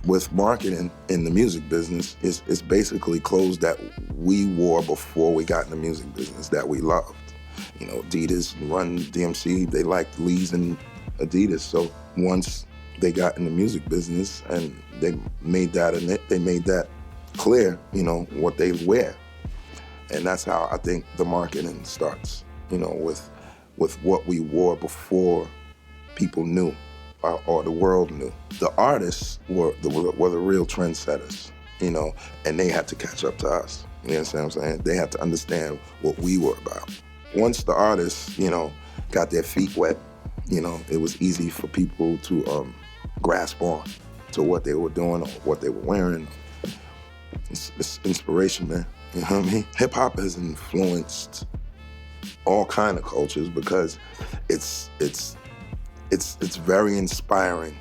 with marketing in the music business, it's basically clothes that we wore before we got in the music business that we loved. You know, Adidas, Run DMC, they liked Lee's and Adidas. So once they got in the music business and they made that clear, you know, what they wear. And that's how I think the marketing starts, you know, with what we wore before people knew or the world knew. The artists were the real trendsetters, you know, and they had to catch up to us. You understand what I'm saying? They had to understand what we were about. Once the artists, you know, got their feet wet, you know, it was easy for people to grasp on to what they were doing or what they were wearing. It's inspiration, man. You know what I mean? Hip hop has influenced all kind of cultures because it's very inspiring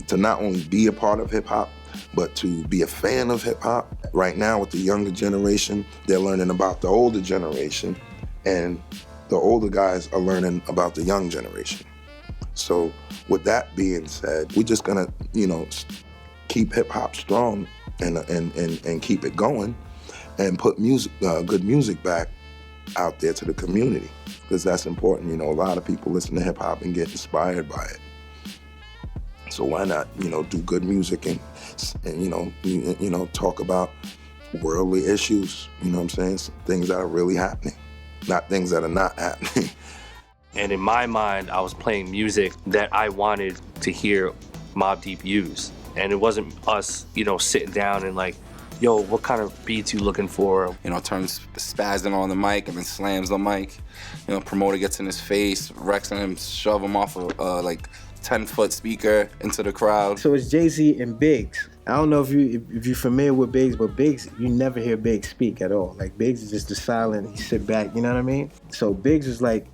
to not only be a part of hip hop, but to be a fan of hip hop. Right now with the younger generation, they're learning about the older generation, and the older guys are learning about the young generation. So with that being said, we're just gonna, you know, keep hip hop strong and keep it going and put music, good music back out there to the community, because that's important. You know, a lot of people listen to hip hop and get inspired by it. So why not, you know, do good music and you know, talk about worldly issues, you know what I'm saying? Some things that are really happening, not things that are not happening. And in my mind, I was playing music that I wanted to hear Mobb Deep use. And it wasn't us, you know, sitting down and like, yo, what kind of beats you looking for? You know, turns spazzing on the mic and then slams the mic. You know, promoter gets in his face, wrecks him, shove him off a like 10-foot speaker into the crowd. So it's Jay-Z and Biggs. I don't know if you're familiar with Biggs, but Biggs, you never hear Biggs speak at all. Like Biggs is just the silent, he sit back, you know what I mean? So Biggs was like,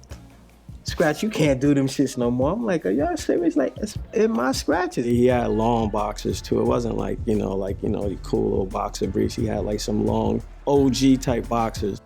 Scratch, you can't do them shits no more. I'm like, are y'all serious? Like, it's in my scratches. He had long boxers too. It wasn't like, the cool little boxer briefs. He had like some long OG type boxers.